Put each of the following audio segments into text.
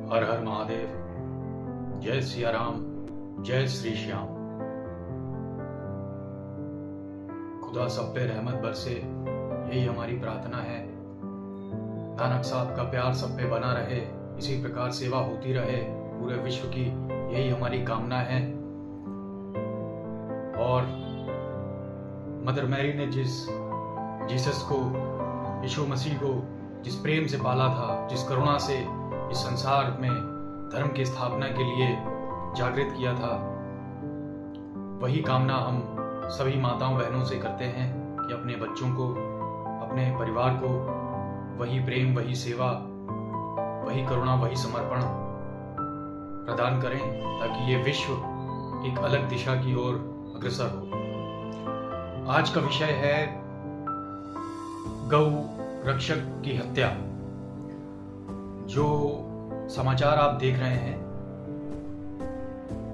हर हर महादेव। जय सिया राम, जय श्री श्याम। खुदा सब पे रहमत बरसे, यही हमारी प्रार्थना है। नानक साहब का प्यार सब पे बना रहे, इसी प्रकार सेवा होती रहे पूरे विश्व की, यही हमारी कामना है। और मदर मैरी ने जीसस को, यीशु मसीह को जिस प्रेम से पाला था, जिस करुणा से इस संसार में धर्म की स्थापना के लिए जागृत किया था, वही कामना हम सभी माताओं बहनों से करते हैं कि अपने बच्चों को, अपने परिवार को वही प्रेम, वही सेवा, वही करुणा, वही समर्पण प्रदान करें, ताकि ये विश्व एक अलग दिशा की ओर अग्रसर हो। आज का विषय है गौ रक्षक की हत्या। जो समाचार आप देख रहे हैं,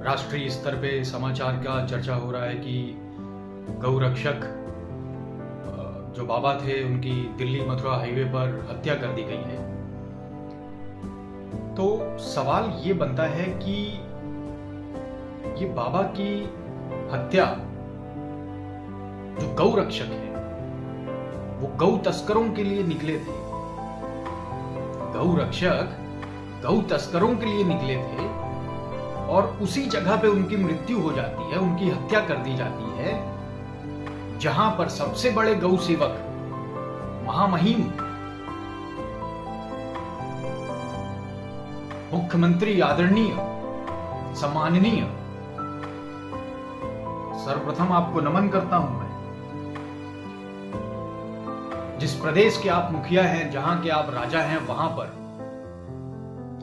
राष्ट्रीय स्तर पे समाचार का चर्चा हो रहा है कि गौ रक्षक जो बाबा थे, उनकी दिल्ली मथुरा हाईवे पर हत्या कर दी गई है। तो सवाल ये बनता है कि ये बाबा की हत्या, जो गौ रक्षक है, वो गौ तस्करों के लिए निकले थे। गौ रक्षक गौ तस्करों के लिए निकले थे और उसी जगह पे उनकी मृत्यु हो जाती है, उनकी हत्या कर दी जाती है, जहां पर सबसे बड़े गौ सेवक, महामहिम मुख्यमंत्री, आदरणीय, सम्माननीय, सर्वप्रथम आपको नमन करता हूं मैं। जिस प्रदेश के आप मुखिया हैं, जहां के आप राजा हैं, वहां पर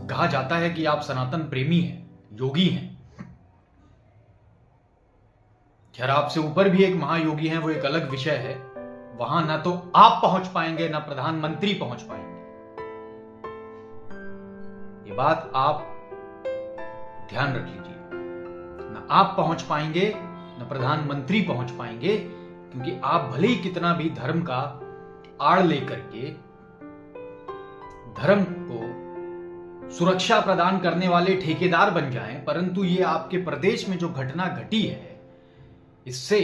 कहा जाता है कि आप सनातन प्रेमी हैं, योगी हैं। खैर, आपसे ऊपर भी एक महायोगी हैं, वो एक अलग विषय है। वहां ना तो आप पहुंच पाएंगे, ना प्रधानमंत्री पहुंच पाएंगे। ये बात आप ध्यान रख लीजिए। ना आप पहुंच पाएंगे, ना प्रधानमंत्री पहुंच पाएंगे, क्योंकि आप भले ही कितना भी धर्म का आड़ लेकर के धर्म को सुरक्षा प्रदान करने वाले ठेकेदार बन जाएं, परंतु ये आपके प्रदेश में जो घटना घटी है, इससे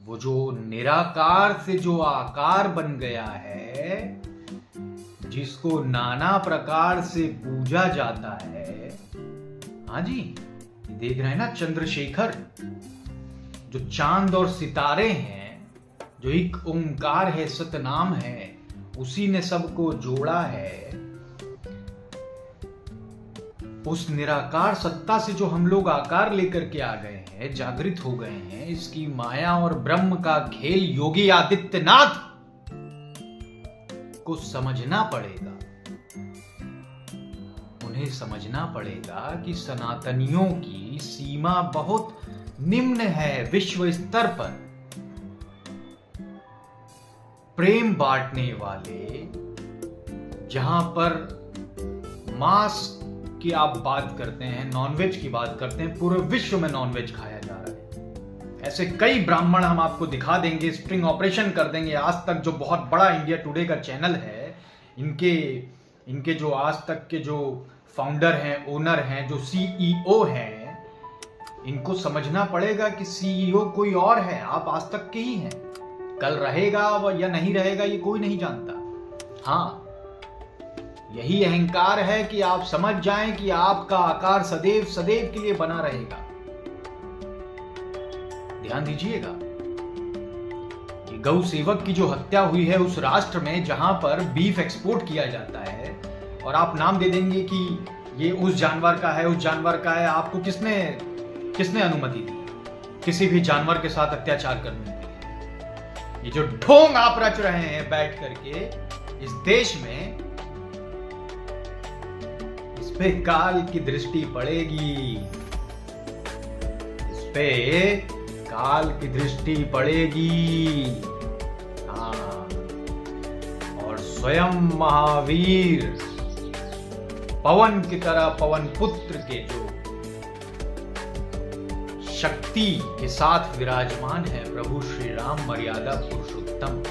वो जो निराकार से जो आकार बन गया है, जिसको नाना प्रकार से पूजा जाता है। हाँ जी, देख रहे हैं ना, चंद्रशेखर, जो चांद और सितारे हैं, जो एक ओंकार है, सतनाम है, उसी ने सबको जोड़ा है। उस निराकार सत्ता से जो हम लोग आकार लेकर के आ गए हैं, जागृत हो गए हैं, इसकी माया और ब्रह्म का खेल योगी आदित्यनाथ को समझना पड़ेगा। उन्हें समझना पड़ेगा कि सनातनियों की सीमा बहुत निम्न है। विश्व स्तर पर प्रेम बांटने वाले, जहां पर मांस की आप बात करते हैं, नॉनवेज की बात करते हैं, पूरे विश्व में नॉनवेज खाया जा रहा है। ऐसे कई ब्राह्मण हम आपको दिखा देंगे, स्ट्रिंग ऑपरेशन कर देंगे। आज तक जो बहुत बड़ा इंडिया टुडे का चैनल है, इनके जो आज तक के जो फाउंडर हैं, ओनर हैं, जो सीईओ हैं, इनको समझना पड़ेगा कि सीईओ कोई और है, आप आज तक के ही हैं। कल रहेगा या नहीं रहेगा ये कोई नहीं जानता। हाँ, यही अहंकार है कि आप समझ जाएं कि आपका आकार सदैव सदैव के लिए बना रहेगा। ध्यान दीजिएगा, कि गौ सेवक की जो हत्या हुई है उस राष्ट्र में जहां पर बीफ एक्सपोर्ट किया जाता है, और आप नाम दे देंगे कि ये उस जानवर का है, उस जानवर का है। आपको किसने अनुमति दी किसी भी जानवर के साथ अत्याचार करने के लिए? ये जो ढोंग आप रच रहे हैं बैठ करके इस देश में, इस पे काल की दृष्टि पड़ेगी, इस पे काल की दृष्टि पड़ेगी। हाँ, और स्वयं महावीर पवन की तरह, पवन पुत्र के जो शक्ति के साथ विराजमान है प्रभु श्री राम, मर्यादा पुरुषोत्तम,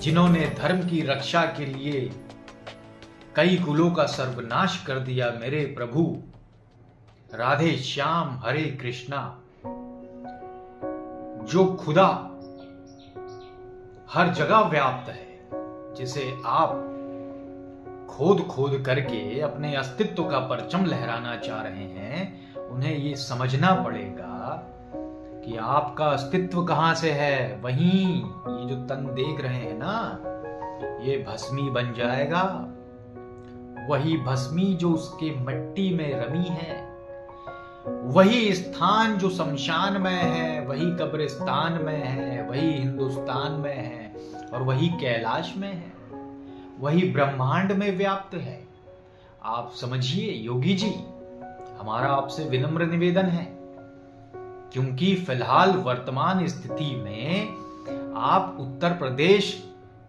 जिन्होंने धर्म की रक्षा के लिए कई कुलों का सर्वनाश कर दिया। मेरे प्रभु राधे श्याम हरे कृष्णा, जो खुदा हर जगह व्याप्त है, जिसे आप खोद खोद करके अपने अस्तित्व का परचम लहराना चाह रहे हैं, उन्हें ये समझना पड़ेगा कि आपका अस्तित्व कहां से है। वहीं ये जो तन देख रहे हैं ना, ये भस्मी बन जाएगा। वही भस्मी जो उसके मिट्टी में रमी है, वही स्थान जो शमशान में है, वही कब्रिस्तान में है, वही हिंदुस्तान में है, और वही कैलाश में है, वही ब्रह्मांड में व्याप्त है। आप समझिए योगी जी, हमारा आपसे विनम्र निवेदन है, क्योंकि फिलहाल वर्तमान स्थिति में आप उत्तर प्रदेश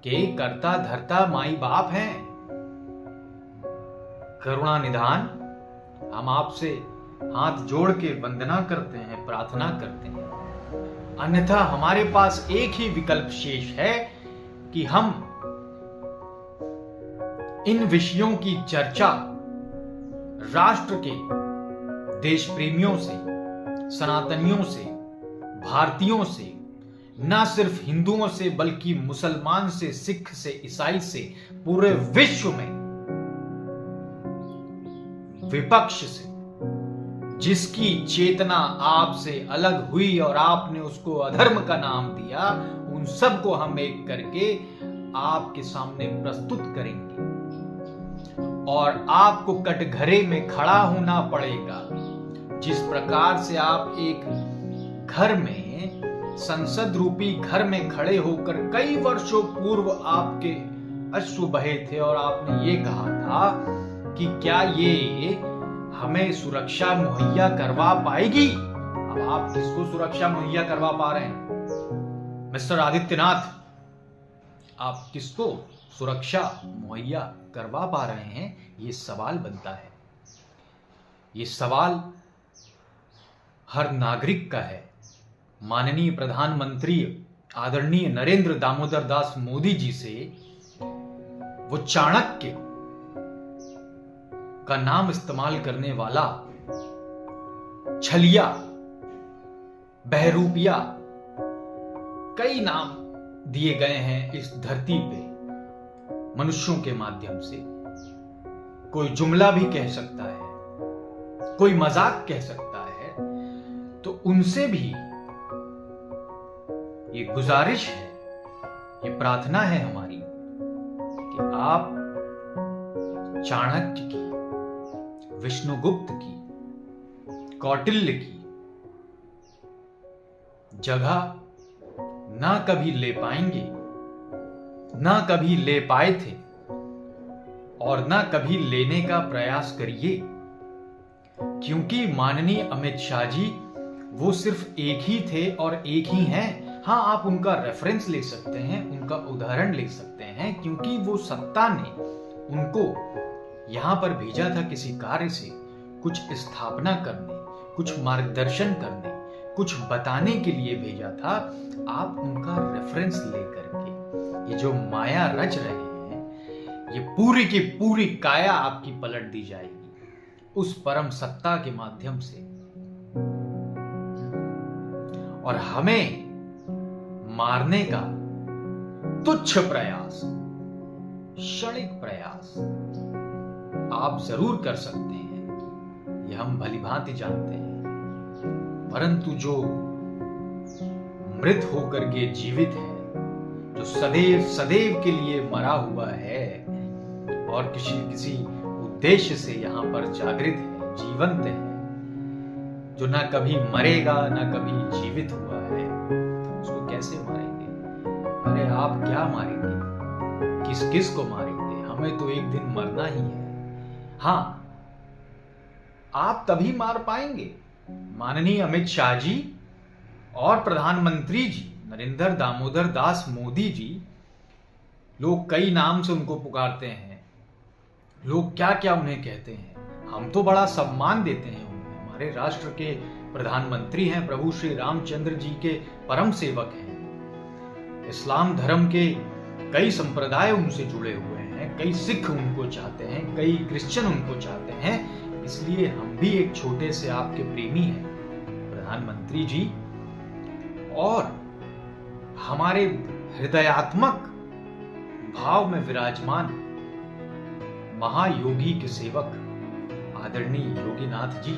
के कर्ता धर्ता माई बाप हैं। करुणा निधान, हम आपसे हाथ जोड़ के वंदना करते हैं, प्रार्थना करते हैं। अन्यथा हमारे पास एक ही विकल्प शेष है कि हम इन विषयों की चर्चा राष्ट्र के देश प्रेमियों से, सनातनियों से, भारतीयों से, न सिर्फ हिंदुओं से बल्कि मुसलमान से, सिख से, ईसाई से, पूरे विश्व में विपक्ष से, जिसकी चेतना आपसे अलग हुई और आपने उसको अधर्म का नाम दिया, उन सबको हम एक करके आपके सामने प्रस्तुत करेंगे। और आपको कटघरे में खड़ा होना पड़ेगा। जिस प्रकार से आप एक घर में, संसद रूपी घर में खड़े होकर कई वर्षों पूर्व आपके अश्रु बहे थे और आपने ये कहा था कि क्या ये हमें सुरक्षा मुहैया करवा पाएगी। अब आप किसको सुरक्षा मुहैया करवा पा रहे हैं मिस्टर आदित्यनाथ? आप किसको सुरक्षा मुहैया करवा पा रहे हैं, ये सवाल बनता है। ये सवाल हर नागरिक का है। माननीय प्रधानमंत्री आदरणीय नरेंद्र दामोदर दास मोदी जी से वो चाणक्य का नाम इस्तेमाल करने वाला छलिया, बहरूपिया, कई नाम दिए गए हैं इस धरती पे मनुष्यों के माध्यम से। कोई जुमला भी कह सकता है, कोई मजाक कह सकता है, तो उनसे भी ये गुजारिश है, ये प्रार्थना है हमारी कि आप चाणक्य की, विष्णुगुप्त की, कौटिल्य की जगह ना कभी ले पाएंगे, ना कभी ले पाए थे और ना कभी लेने का प्रयास करिए, क्योंकि माननीय अमित शाह जी वो सिर्फ एक ही थे और एक ही हैं। हाँ, आप उनका रेफरेंस ले सकते हैं, उनका उदाहरण ले सकते हैं, क्योंकि वो सत्ता ने उनको यहां पर भेजा था किसी कार्य से, कुछ स्थापना करने, कुछ मार्गदर्शन करने, कुछ बताने के लिए भेजा था। आप उनका रेफरेंस लेकर के ये जो माया रच रहे हैं, ये पूरी की पूरी काया आपकी पलट दी जाएगी उस परम सत्ता के माध्यम से। और हमें मारने का तुच्छ प्रयास, क्षणिक प्रयास आप जरूर कर सकते हैं, ये हम भलीभांति जानते हैं, परंतु जो मृत होकर के जीवित है, जो सदैव सदैव के लिए मरा हुआ है और किसी उद्देश्य से यहां पर जागृत है, जीवंत है, जो ना कभी मरेगा ना कभी जीवित हुआ है, उसको कैसे मारेंगे? अरे आप क्या मारेंगे, किस किस को मारेंगे? हमें तो एक दिन मरना ही है। हाँ, आप तभी मार पाएंगे माननीय अमित शाह जी और प्रधानमंत्री जी नरेंद्र दामोदर दास मोदी जी। लोग कई नाम से उनको पुकारते हैं, लोग क्या क्या उन्हें कहते हैं, हम तो बड़ा सम्मान देते हैं उन्हें। हमारे राष्ट्र के प्रधानमंत्री हैं, प्रभु श्री रामचंद्र जी के परम सेवक हैं। इस्लाम धर्म के कई संप्रदाय उनसे जुड़े हुए हैं, कई सिख उनको चाहते हैं, कई क्रिश्चियन उनको चाहते हैं। इसलिए हम भी एक छोटे से आपके प्रेमी हैं प्रधानमंत्री जी, और हमारे हृदयात्मक भाव में विराजमान महायोगी के सेवक आदरणीय योगीनाथ जी,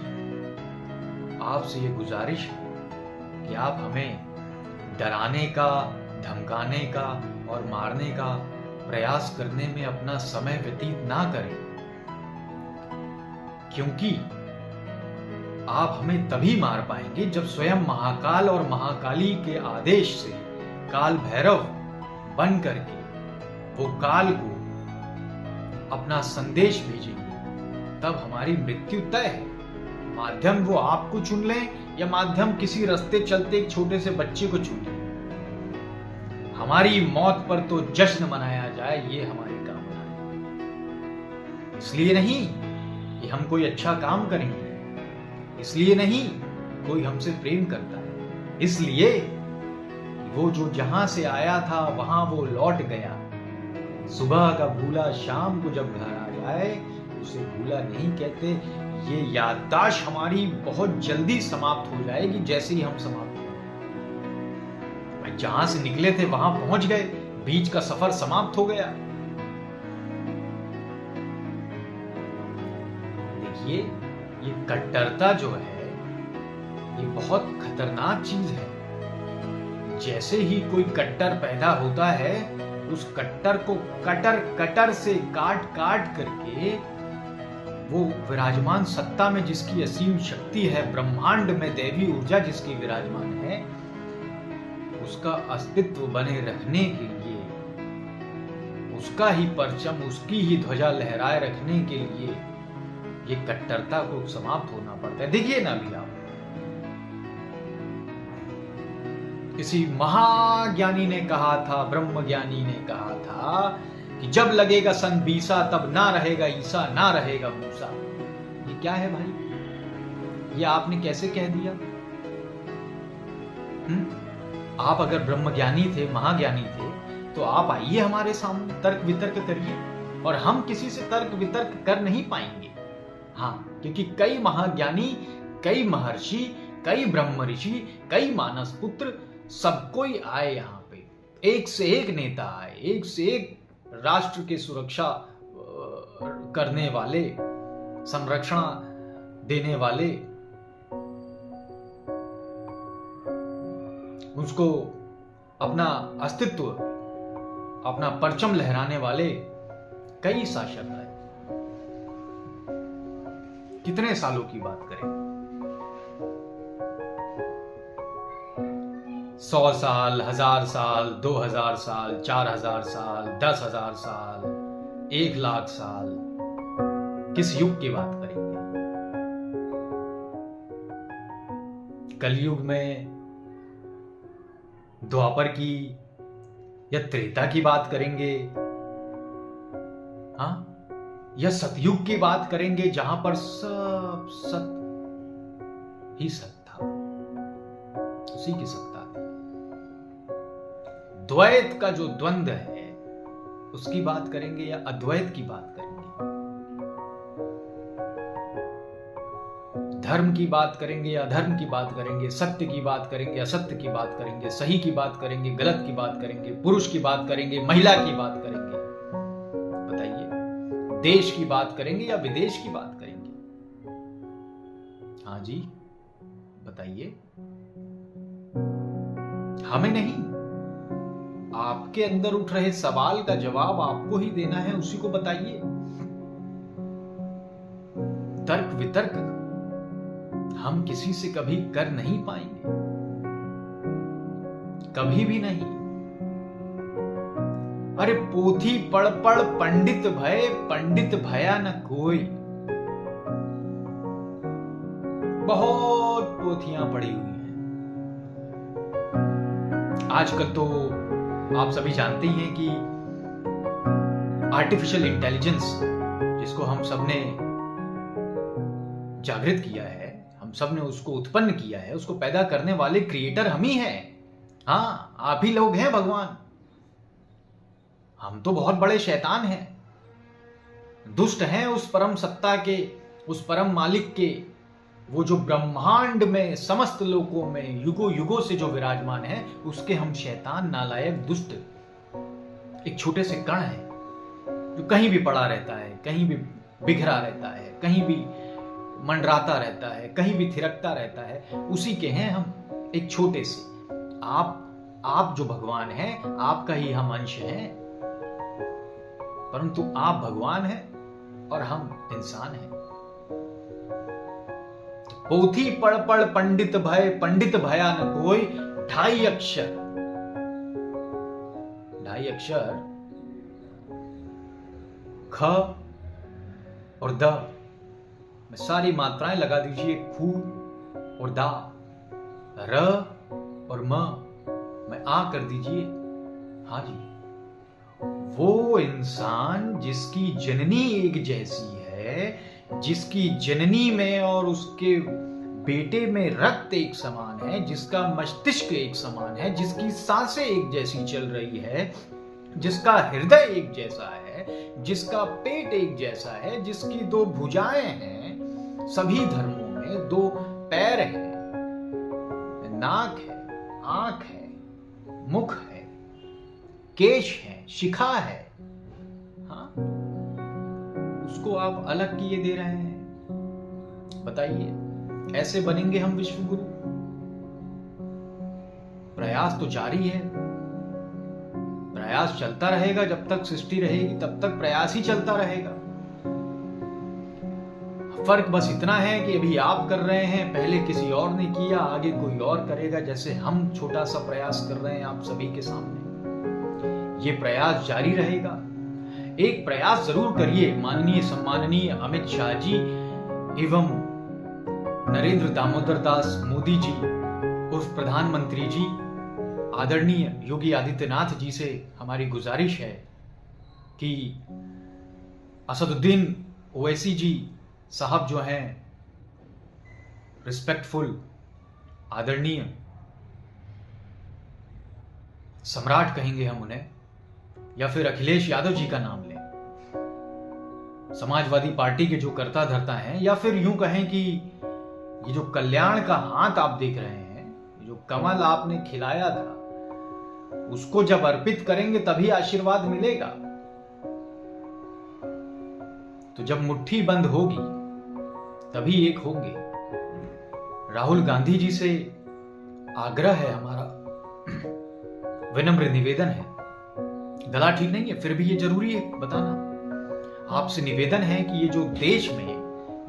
आपसे ये गुजारिश है कि आप हमें डराने का, धमकाने का और मारने का प्रयास करने में अपना समय व्यतीत ना करें, क्योंकि आप हमें तभी मार पाएंगे जब स्वयं महाकाल और महाकाली के आदेश से काल भैरव बन करके वो काल को अपना संदेश भेजेंगे, तब हमारी मृत्यु तय है। माध्यम वो आपको चुन लें या माध्यम किसी रास्ते चलते एक छोटे से बच्चे को चुन लें, हमारी मौत पर तो जश्न मनाया जाए, ये हमारी कामना है। इसलिए नहीं कि हम कोई अच्छा काम करेंगे, इसलिए नहीं कोई हमसे प्रेम करता है, इसलिए वो जो जहां से आया था वहां वो लौट गया। सुबह का भूला शाम को जब घर आ जाए उसे भूला नहीं कहते। ये याददाश्त हमारी बहुत जल्दी समाप्त हो जाएगी जैसे ही हम समाप्त हो जाए। जहां से निकले थे वहां पहुंच गए, बीच का सफर समाप्त हो गया। देखिए, ये कट्टरता जो है ये बहुत खतरनाक चीज है। जैसे ही कोई कट्टर पैदा होता है, उस कट्टर को कटर से काट काट करके वो विराजमान सत्ता में जिसकी असीम शक्ति है, ब्रह्मांड में दैवी ऊर्जा जिसकी विराजमान है, उसका अस्तित्व बने रखने के लिए, उसका ही परचम, उसकी ही ध्वजा लहराए रखने के लिए ये कट्टरता को समाप्त होना पड़ता है। देखिए ना अभी आप, किसी महाज्ञानी ने कहा था, ब्रह्म ज्ञानी ने कहा था कि जब लगेगा सन 20 तब ना रहेगा ईसा, ना रहेगा मूसा। ये क्या है भाई, ये आपने कैसे कह दिया? आप अगर ब्रह्म ज्ञानी थे, महाज्ञानी थे, तो आप आइए हमारे सामने, तर्क वितर्क करिए। और हम किसी से तर्क वितर्क कर नहीं पाएंगे। हाँ, क्योंकि कई महाज्ञानी, कई महर्षि, कई ब्रह्म ऋषि, कई मानस पुत्र सब कोई आए यहाँ पे, एक से एक नेता आए, एक से एक राष्ट्र की सुरक्षा करने वाले, संरक्षण देने वाले, उसको अपना अस्तित्व, अपना परचम लहराने वाले कई शासक आए। कितने सालों की बात करें? 100 साल, 1000 साल, 2000 साल, 4000 साल, 10,000 साल, 1,00,000 साल, किस युग की बात करेंगे? कलयुग में, द्वापर की या त्रेता की बात करेंगे, हाँ, या सतयुग की बात करेंगे जहां पर सब सत ही सत था, उसी की सत्ता थी। द्वैत का जो द्वंद्व है उसकी बात करेंगे या अद्वैत की बात करेंगे? धर्म की बात करेंगे या अधर्म की बात करेंगे? सत्य की बात करेंगे, असत्य की बात करेंगे? सही की बात करेंगे, गलत की बात करेंगे? पुरुष की बात करेंगे, महिला की बात करेंगे? बताइए, देश की बात करेंगे या विदेश की बात करेंगे? हाँ जी, बताइए। हमें नहीं, आपके अंदर उठ रहे सवाल का जवाब आपको ही देना है, उसी को बताइए। तर्क वितर्क हम किसी से कभी कर नहीं पाएंगे, कभी भी नहीं। अरे पोथी पढ़ पढ़ पंडित भय, पंडित भया न कोई। बहुत पोथियां पढ़ी हुई हैं। आजकल तो आप सभी जानते ही हैं कि आर्टिफिशियल इंटेलिजेंस, जिसको हम सबने जागृत किया है, हम सब ने उसको उत्पन्न किया है, उसको पैदा करने वाले क्रिएटर हम ही हैं। हाँ, आप ही लोग हैं भगवान। हम तो बहुत बड़े शैतान हैं, दुष्ट हैं उस परम सत्ता के, उस परम मालिक के, वो जो ब्रह्मांड में, समस्त लोकों में युगों युगों से जो विराजमान है, उसके हम शैतान, नालायक, दुष्ट एक छोटे से कण हैं, जो कहीं भी पड़ा रहता है, कहीं भी बिखरा रहता है, कहीं भी मंडराता रहता है, कहीं भी थिरकता रहता है। उसी के हैं हम, एक छोटे से। आप जो भगवान हैं, आपका ही हम अंश हैं, परंतु आप भगवान हैं और हम इंसान हैं। पोथी पढ़ पढ़ पंडित भय, पंडित भया न कोई। 2.5 अक्षर, 2.5 अक्षर, ख और द में सारी मात्राएं लगा दीजिए, खू और दा, र और म में आ कर दीजिए। हाँ जी, वो इंसान जिसकी जननी एक जैसी है, जिसकी जननी में और उसके बेटे में रक्त एक समान है, जिसका मस्तिष्क एक समान है, जिसकी सांसें एक जैसी चल रही है, जिसका हृदय एक जैसा है, जिसका पेट एक जैसा है, जिसकी 2 भुजाएं हैं, सभी धर्मों में 2 पैर हैं, नाक है, आंख है, मुख है, केश है, शिखा है। हाँ, उसको आप अलग किए दे रहे हैं। बताइए, ऐसे बनेंगे हम विश्व गुरु? प्रयास तो जारी है, प्रयास चलता रहेगा। जब तक सृष्टि रहेगी तब तक प्रयास ही चलता रहेगा। फर्क बस इतना है कि अभी आप कर रहे हैं, पहले किसी और ने किया, आगे कोई और करेगा। जैसे हम छोटा सा प्रयास कर रहे हैं आप सभी के सामने, ये प्रयास जारी रहेगा। एक प्रयास जरूर करिए, माननीय सम्माननीय अमित शाह जी एवं नरेंद्र दामोदर दास मोदी जी उर्फ प्रधानमंत्री जी, आदरणीय योगी आदित्यनाथ जी से हमारी गुजारिश है कि असदुद्दीन ओवैसी जी साहब जो हैं, रिस्पेक्टफुल, आदरणीय सम्राट कहेंगे हम उन्हें, या फिर अखिलेश यादव जी का नाम लें, समाजवादी पार्टी के जो कर्ता धर्ता हैं, या फिर यूं कहें कि ये जो कल्याण का हाथ आप देख रहे हैं, जो कमल आपने खिलाया था उसको जब अर्पित करेंगे तभी आशीर्वाद मिलेगा। तो जब मुट्ठी बंद होगी तभी एक होंगे। राहुल गांधी जी से आग्रह है हमारा, विनम्र निवेदन है, गला ठीक नहीं है फिर भी ये जरूरी है बताना। आपसे निवेदन है कि ये जो देश में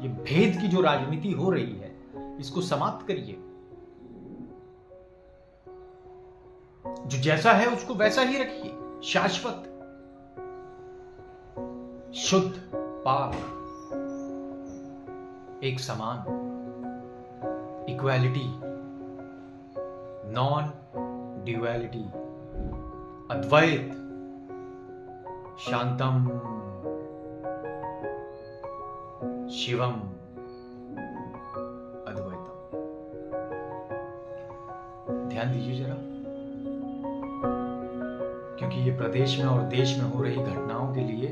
ये भेद की जो राजनीति हो रही है इसको समाप्त करिए। जो जैसा है उसको वैसा ही रखिए, शाश्वत, शुद्ध, पाक, एक समान, इक्वालिटी, नॉन ड्युअलिटी, अद्वैत, शांतम शिवम अद्वैतम। ध्यान दीजिए जरा, क्योंकि ये प्रदेश में और देश में हो रही घटनाओं के लिए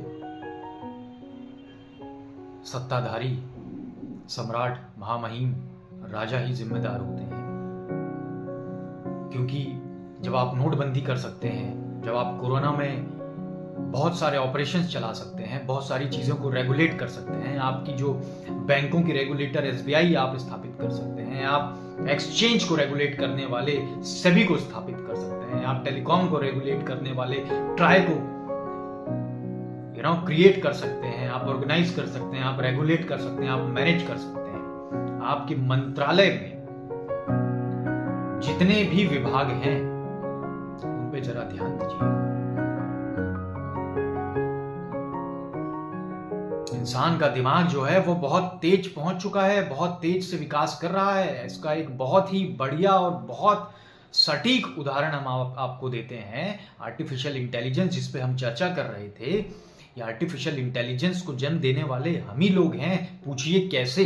सत्ताधारी, सम्राट, महामहिम, राजा ही जिम्मेदार होते हैं। क्योंकि जब आप नोटबंदी कर सकते हैं, जब आप कोरोना में बहुत सारे ऑपरेशंस चला सकते हैं, बहुत सारी चीजों को रेगुलेट कर सकते हैं, आपकी जो बैंकों की रेगुलेटर एसबीआई आप स्थापित कर सकते हैं, आप एक्सचेंज को रेगुलेट करने वाले सेबी को स्थापित कर सकते हैं, आप टेलीकॉम को रेगुलेट करने वाले ट्राई को क्रिएट कर सकते हैं, आप ऑर्गेनाइज कर सकते हैं, आप रेगुलेट कर सकते हैं, आप मैनेज कर सकते हैं। आपके मंत्रालय में जितने भी विभाग हैं उन पे जरा ध्यान दीजिए। इंसान का दिमाग जो है वो बहुत तेज पहुंच चुका है, बहुत तेज से विकास कर रहा है। इसका एक बहुत ही बढ़िया और बहुत सटीक उदाहरण हम आपको देते हैं, आर्टिफिशियल इंटेलिजेंस, जिस पे हम चर्चा कर रहे थे। ये आर्टिफिशियल इंटेलिजेंस को जन्म देने वाले हम ही लोग हैं। पूछिए कैसे?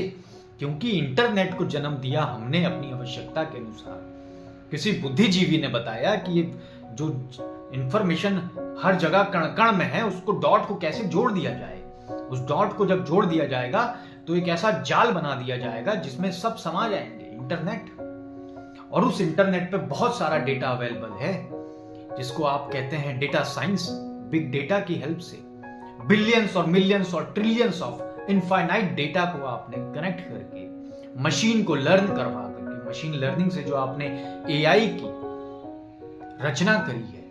क्योंकि इंटरनेट को जन्म दिया हमने अपनी आवश्यकता के अनुसार। किसी बुद्धिजीवी ने बताया कि ये जो इंफॉर्मेशन हर जगह कण कण में है उसको डॉट को कैसे जोड़ दिया जाए। उस डॉट को जब जोड़ दिया जाएगा तो एक ऐसा जाल बना दिया जाएगा जिसमें सब समा जाएंगे, इंटरनेट। और उस इंटरनेट पे बहुत सारा डेटा अवेलेबल है जिसको आप कहते हैं डेटा साइंस। बिग डेटा की हेल्प से बिलियंस और मिलियंस और ट्रिलियंस ऑफ इनफाइनाइट डेटा को आपने कनेक्ट करके मशीन को लर्न करवा करके, मशीन लर्निंग से जो आपने एआई की रचना करी है,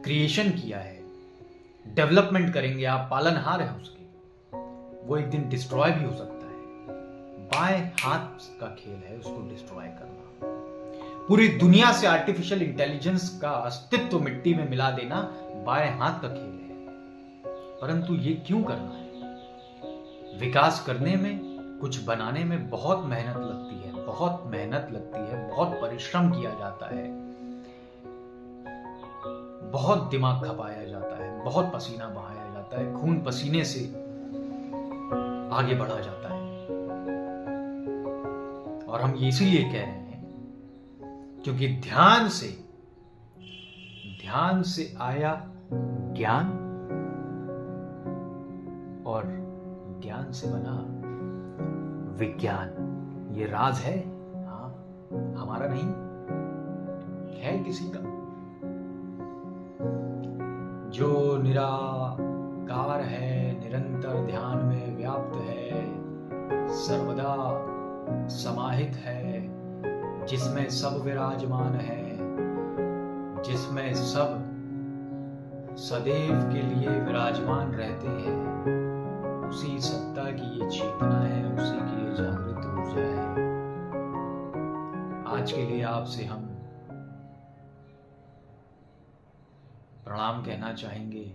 क्रिएशन किया है, डेवलपमेंट करेंगे आप, पालनहार है उसके, वो एक दिन डिस्ट्रॉय भी हो सकता है। बाएं हाथ का खेल है उसको डिस्ट्रॉय करना। पूरी दुनिया से आर्टिफिशियल इंटेलिजेंस का अस्तित्व मिट्टी में मिला देना बाएं हाथ का खेल है। परंतु ये क्यों करना है? विकास करने में, कुछ बनाने में बहुत मेहनत लगती है, बहुत मेहनत लगती है, बहुत परिश्रम किया जाता है, बहुत दिमाग खपाया जाता है, बहुत पसीना बहाया जाता है, खून पसीने से आगे बढ़ा जाता है। और हम ये इसीलिए कह रहे हैं क्योंकि ध्यान से आया ज्ञान और ज्ञान से बना विज्ञान। ये राज है, हाँ, हमारा नहीं है, किसी का। जो निराकार है, निरंतर ध्यान में व्याप्त है, सर्वदा समाहित है, जिसमें सब विराजमान है, जिसमें सब सदैव के लिए विराजमान रहते हैं, उसी सत्ता की ये चेतना है, उसी की ये जागृत ऊर्जा है। आज के लिए आपसे हम प्रणाम कहना चाहेंगे,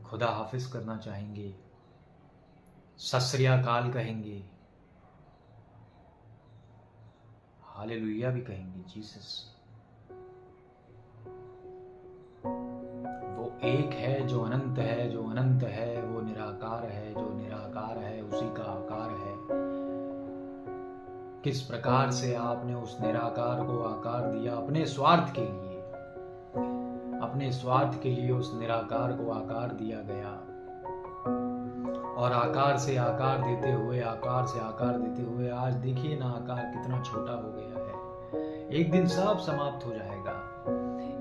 खुदा हाफिज करना चाहेंगे, सत श्री अकाल कहेंगे, हालेलुया भी कहेंगे। जीसस वो एक है जो अनंत है, जो अनंत है वो निराकार है, जो निराकार है उसी का आकार है। किस प्रकार से आपने उस निराकार को आकार दिया अपने स्वार्थ के लिए, अपने स्वार्थ के लिए उस निराकार को आकार दिया गया। और आकार से आकार देते हुए, आकार से आकार देते हुए आज देखिए ना आकार कितना छोटा हो गया है। एक दिन सब समाप्त हो जाएगा।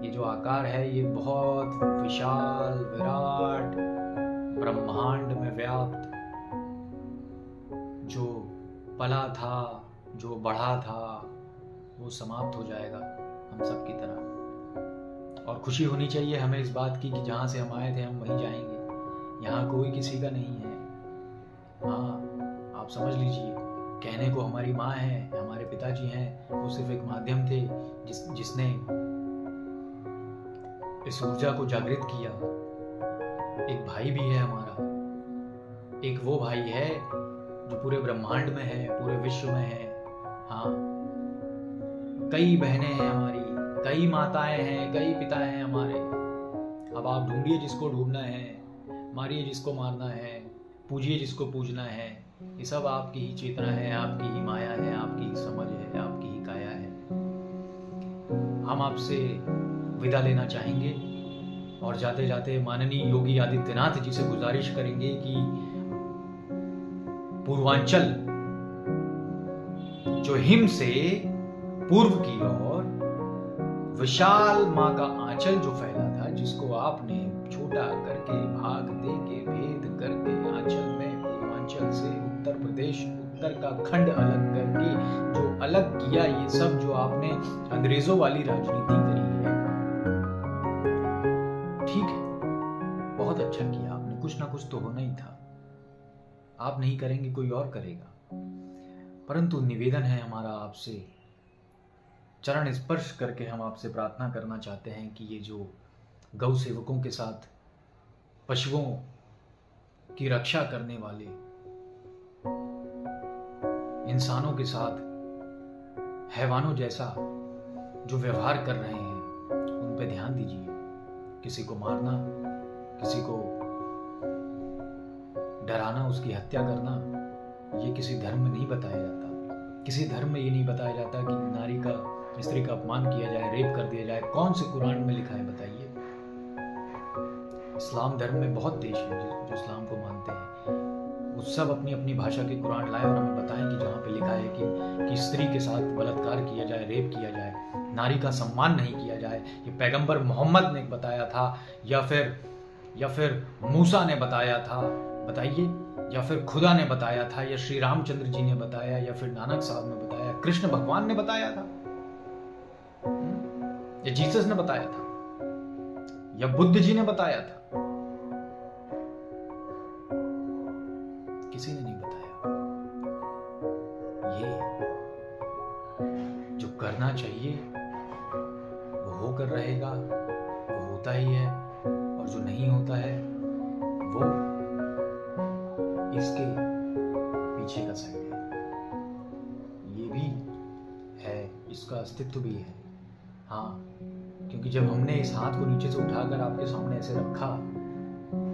ये जो आकार है ये बहुत विशाल विराट ब्रह्मांड में व्याप्त जो पला था, जो बढ़ा था, वो समाप्त हो जाएगा हम सब की तरह। और खुशी होनी चाहिए हमें इस बात की कि जहाँ से हम आए थे हम वहीं जाएंगे। यहाँ कोई किसी का नहीं है। हाँ, आप समझ लीजिए, कहने को हमारी माँ है, हमारे पिताजी हैं, वो सिर्फ एक माध्यम थे जिसने इस ऊर्जा को जागृत किया। एक भाई भी है हमारा, एक वो भाई है जो पूरे ब्रह्मांड में है, पूरे विश्व में है। हाँ, कई बहनें हैं हमारी, कई माताएं हैं, कई पिता हैं हमारे। अब आप ढूंढिए जिसको ढूंढना है, मारिए जिसको मारना है, पूजिए जिसको पूजना है। ये सब आपकी ही चेतना है, आपकी ही माया है, आपकी ही समझ है, आपकी ही काया है। हम आपसे विदा लेना चाहेंगे और जाते जाते माननीय योगी आदित्यनाथ जी से गुजारिश करेंगे कि पूर्वांचल जो हिम से पूर्व की ओर विशाल मां का आंचल जो फैला था, जिसको आपने छोटा करके भाग दे के भेद करके आंचल में पूर्वांचल से उत्तर प्रदेश उत्तर का खंड अलग करके जो अलग किया, ये सब जो आपने अंग्रेजों वाली राजनीति करी है, ठीक है, बहुत अच्छा किया आपने। कुछ ना कुछ तो होना ही था। आप नहीं करेंगे कोई और करेगा। परंतु निवेदन है हमारा आपसे, चरण स्पर्श करके हम आपसे प्रार्थना करना चाहते हैं कि ये जो गौ सेवकों के साथ पशुओं की रक्षा करने वाले इंसानों के साथ हैवानों जैसा जो व्यवहार कर रहे हैं, उन पे ध्यान दीजिए। किसी को मारना, किसी को डराना, उसकी हत्या करना, ये किसी धर्म में नहीं बताया जाता। किसी धर्म में ये नहीं बताया जाता कि नारी का, स्त्री का अपमान किया जाए, रेप कर दिया जाए। कौन से कुरान में लिखा है बताइए? इस्लाम धर्म में बहुत देश हैं जो इस्लाम को मानते हैं। वो सब अपनी अपनी भाषा के कुरान लाए और हमें बताएं कि जहाँ पे लिखा है कि स्त्री के साथ बलात्कार किया जाए, रेप किया जाए, नारी का सम्मान नहीं किया जाए। ये पैगंबर मोहम्मद ने बताया था या फिर मूसा ने बताया था, बताइए, या फिर खुदा ने बताया था, या श्री रामचंद्र जी ने बताया, या फिर नानक साहब ने बताया, कृष्ण भगवान ने बताया था, या जीसस ने बताया था, या बुद्ध जी ने बताया था? किसी ने नहीं बताया। ये जो करना चाहिए वो होकर रहेगा, वो होता ही है, और जो नहीं होता है वो इसके पीछे का साइड है। ये भी है, इसका अस्तित्व भी है। हाँ, क्योंकि जब हमने इस हाथ को नीचे से उठाकर आपके सामने ऐसे रखा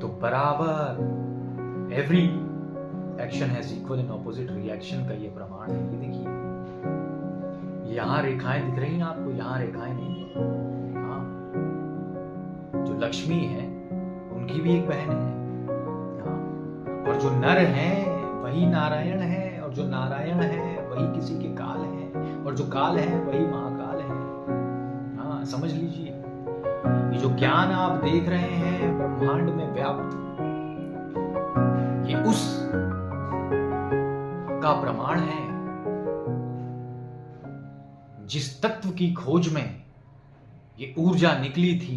तो बराबर every action has equal and opposite reaction का ये प्रमाण है। ये देखिए, यहाँ रेखाएं दिख रही हैं आपको, यहाँ रेखाएं नहीं। हाँ, जो लक्ष्मी है उनकी भी एक बहन है। हाँ, और जो नर है वही नारायण है, और जो नारायण है वही किसी के काल है, और जो काल है वही महाकाल है। हाँ, समझ लीजिए, ये जो ज्ञान आप देख रहे हैं ब्रह्मांड में व्याप्त, ये उस का प्रमाण है जिस तत्व की खोज में ये ऊर्जा निकली थी।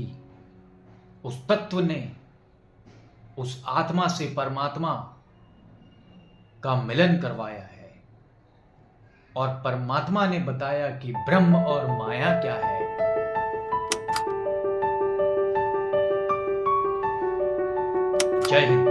उस तत्व ने उस आत्मा से परमात्मा का मिलन करवाया है, और परमात्मा ने बताया कि ब्रह्म और माया क्या है। जय हिंद।